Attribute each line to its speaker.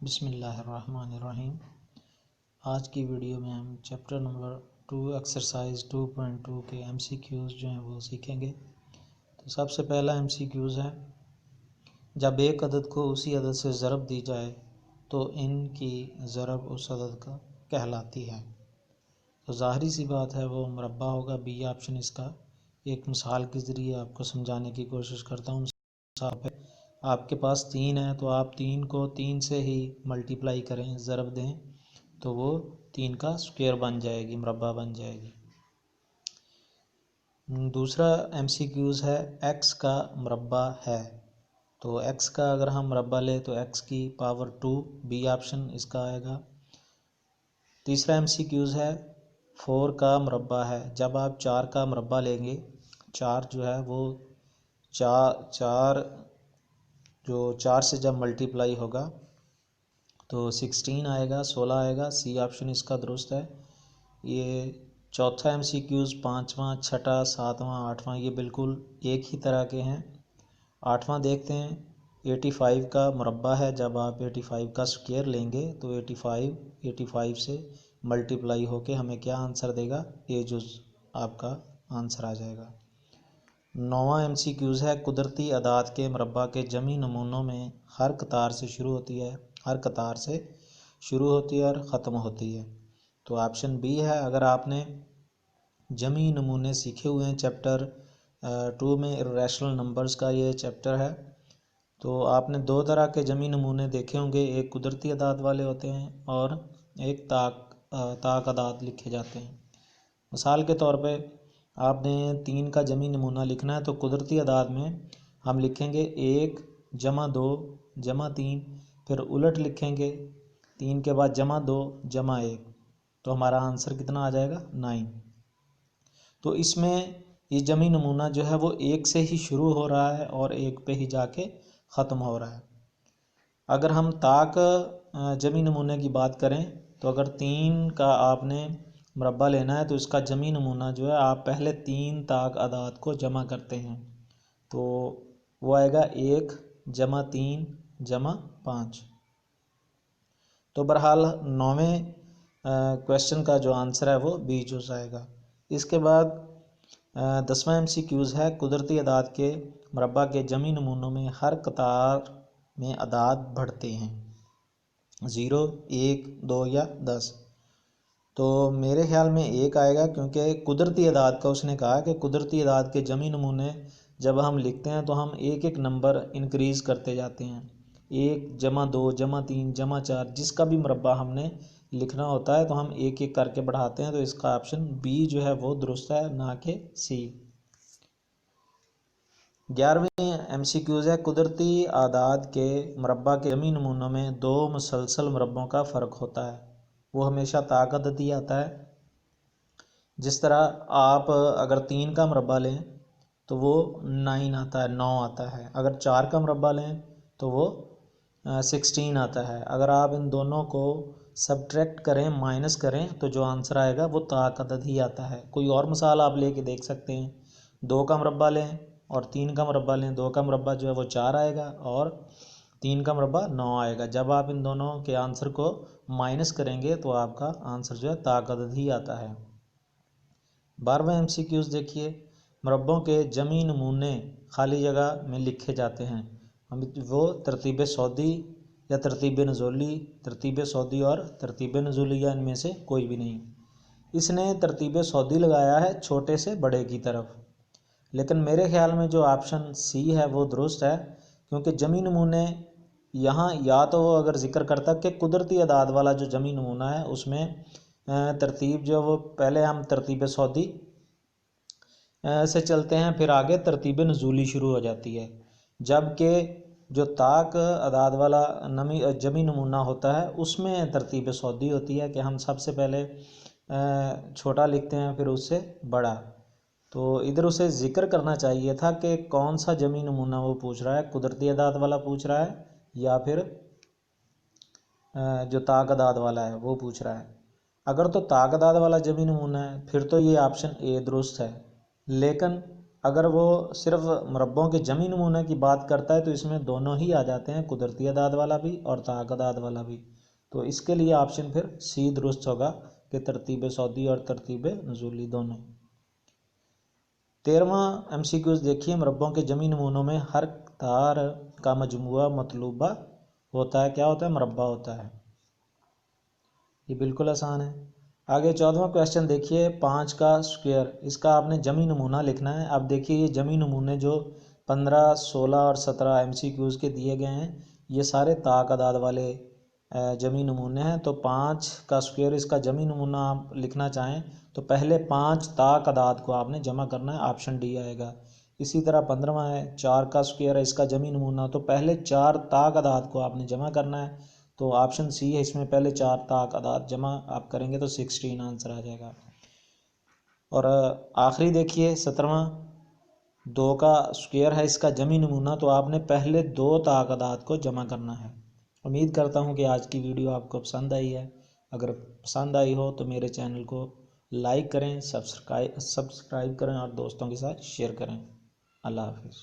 Speaker 1: बिस्मिल्लाहिर्रहमानिर्रहीम। आज की वीडियो में हम चैप्टर नंबर 2 एक्सरसाइज 2.2 के MCQs जो हैं वो सीखेंगे। तो सबसे पहला MCQs है, जब एक अदद को उसी अदद से ज़रब दी जाए तो इनकी ज़रब उस अदद का कहलाती है। तो ज़ाहरी सी बात है वो मुरब्बा होगा, बी ऑप्शन इसका। एक मिसाल के ज़रिए आपको समझाने की कोशिश करता हूँ। आपके पास 3 है तो आप 3 को 3 से ही मल्टीप्लाई करें, ज़रब दें तो वो 3 का स्क्वायर बन जाएगी, मुरब्बा बन जाएगी। दूसरा MCQs है, x का मुरब्बा है। तो x का अगर हम मुरब्बा लें तो x की पावर 2, बी ऑप्शन इसका आएगा। तीसरा MCQs है, 4 का मुरब्बा है। जब आप 4 का मुरब्बा लेंगे, 4 जो है वो चार जो 4 से जब मल्टीप्लाई होगा तो 16 आएगा, 16 आएगा। सी ऑप्शन इसका दुरुस्त है। ये चौथा MCQs, 5वां, छठा, 7वां, 8वां ये बिल्कुल एक ही तरह के हैं। 8वां देखते हैं, 85 का मुरब्बा है। जब आप 85 का स्क्वायर लेंगे तो 85 से मल्टीप्लाई होके हमें क्या आंसर देगा, ये जो आपका आंसर आ जाएगा। 9वां MCQs है, कुदरती अदाद के मुरब्बा के जमी नमूनों में हर कतार से शुरू होती है और ख़त्म होती है। तो ऑप्शन बी है। अगर आपने जमी नमूने सीखे हुए हैं, चैप्टर 2 में इर्रेशनल नंबर्स का ये चैप्टर है, तो आपने 2 तरह के जमी नमूने देखे होंगे। एक कुदरती अदाद वाले होते हैं और एक ताक अदाद लिखे जाते हैं। मिसाल के तौर पे आपने 3 का जमी नमूना लिखना है तो कुदरती अदाद में हम लिखेंगे 1 जमा 2 जमा 3, फिर उलट लिखेंगे 3 के बाद जमा 2 जमा 1, तो हमारा आंसर कितना आ जाएगा, 9। तो इसमें ये जमी नमूना जो है वो 1 से ही शुरू हो रहा है और 1 पे ही जाके ख़त्म हो रहा है। अगर हम ताक जमी नमूने की बात करें तो अगर 3 का आपने मुरब्बा लेना है तो इसका जमी नमूना जो है, आप पहले 3 ताक अदाद को जमा करते हैं तो वो आएगा 1 जमा 3 जमा 5। तो बहरहाल 9वें क्वेश्चन का जो आंसर है वो बी चूज़ आएगा। इसके बाद 10वां MCQs है, कुदरती अदाद के मुरब्बा के जमी नमूनों में हर कतार में अदाद बढ़ते हैं, 0, 1, 2 या 10। तो मेरे ख्याल में 1 आएगा, क्योंकि कुदरती अदाद का उसने कहा कि कुदरती अदाद के जमी नमूने जब हम लिखते हैं तो हम एक एक नंबर इंक्रीज़ करते जाते हैं। 1 जमा 2 जमा 3 जमा 4, जिसका भी मुरब्बा हमने लिखना होता है तो हम एक एक करके बढ़ाते हैं। तो इसका ऑप्शन बी जो है वो दुरुस्त है, ना कि सी। 11वें MCQs है, कुदरती आदाद के मुरब्बा के जमी नमूनों में 2 मुसलसल मुरब्बों का फ़र्क होता है। वो हमेशा ताक अदद ही आता है। जिस तरह आप अगर 3 का मुरब्बा लें तो वो 9 आता है, 9 आता है। अगर 4 का मुरब्बा लें तो वो 16 आता है। अगर आप इन दोनों को सब्ट्रैक्ट करें, माइनस करें, तो जो आंसर आएगा वो ताक अदद ही आता है। कोई और मिसाल आप लेके देख सकते हैं, 2 का मुरब्बा लें और 3 का मुरब्बा लें। 2 का मुरब्बा जो है वो 4 आएगा और 3 का मुरब्बा 9 आएगा। जब आप इन दोनों के आंसर को माइनस करेंगे तो आपका आंसर जो है ताक अदद ही आता है। 12वें MCQs देखिए, मुरब्बों के जमी नमूने खाली जगह में लिखे जाते हैं। हम वो तरतीब सौदी या तरतीब सौदी और तरतीब नज़ूलिया, इनमें से कोई भी नहीं। इसने तरतीब सौदी लगाया है छोटे से बड़े की तरफ, लेकिन मेरे ख्याल में जो ऑप्शन सी है वो दुरुस्त है, क्योंकि जमी नमूने यहाँ या तो वो अगर ज़िक्र करता कि कुदरती अदाद वाला जो जमी नमूना है उसमें तरतीब जो वो पहले हम तरतीब सौदी से चलते हैं, फिर आगे तरतीब नज़ूली शुरू हो जाती है। जबकि जो ताक अदाद वाला जमी नमूना होता है उसमें तरतीब सौदी होती है कि हम सबसे पहले छोटा लिखते हैं फिर उससे बड़ा। तो इधर उसे ज़िक्र करना चाहिए था कि कौन सा जमी नमूना वो पूछ रहा है, कुदरती अदाद वाला पूछ रहा है या फिर जो ताक अदाद वाला है वो पूछ रहा है। अगर तो ताक अदाद वाला जमी नमूना है फिर तो ये ऑप्शन ए दुरुस्त है, लेकिन अगर वो सिर्फ मुरब्बों के जमी नमूने की बात करता है तो इसमें दोनों ही आ जाते हैं, कुदरती अदाद वाला भी और ताक अदाद वाला भी। तो इसके लिए ऑप्शन फिर सी दुरुस्त होगा कि तरतीब सऊदी और तरतीब नुज़ूली दोनों। 13वां MCQs देखिए, मुरब्बों के जमी नमूनों में हर तार का मजमुआ मतलूबा होता है, क्या होता है? मुरब्बा होता है। ये बिल्कुल आसान है। आगे 14वां क्वेश्चन देखिए, 5 का स्क्वायर, इसका आपने जमी नमूना लिखना है। अब देखिए ये जमी नमूने जो 15, 16 और 17 MCQs के दिए गए हैं, ये सारे ताक अदाद वाले जमी नमूने हैं। तो 5 का स्क्वायर इसका जमी नमूना आप लिखना चाहें तो पहले 5 ताक अदाद को आपने जमा करना है, ऑप्शन डी आएगा। इसी तरह 15वां है, 4 का स्क्वायर है इसका जमी नमूना, तो पहले 4 ताक अदाद को आपने जमा करना है, तो ऑप्शन सी है इसमें, पहले 4 ताक अदाद जमा आप करेंगे तो 16 आंसर आ जाएगा। और आखिरी देखिए 17वां, 2 का स्क्वायर है इसका जमी नमूना, तो आपने पहले 2 ताक अदाद को जमा करना है। उम्मीद करता हूँ कि आज की वीडियो आपको पसंद आई है। अगर पसंद आई हो तो मेरे चैनल को लाइक करें, सब्सक्राइब करें और दोस्तों के साथ शेयर करें। अल्लाह हाफिज़।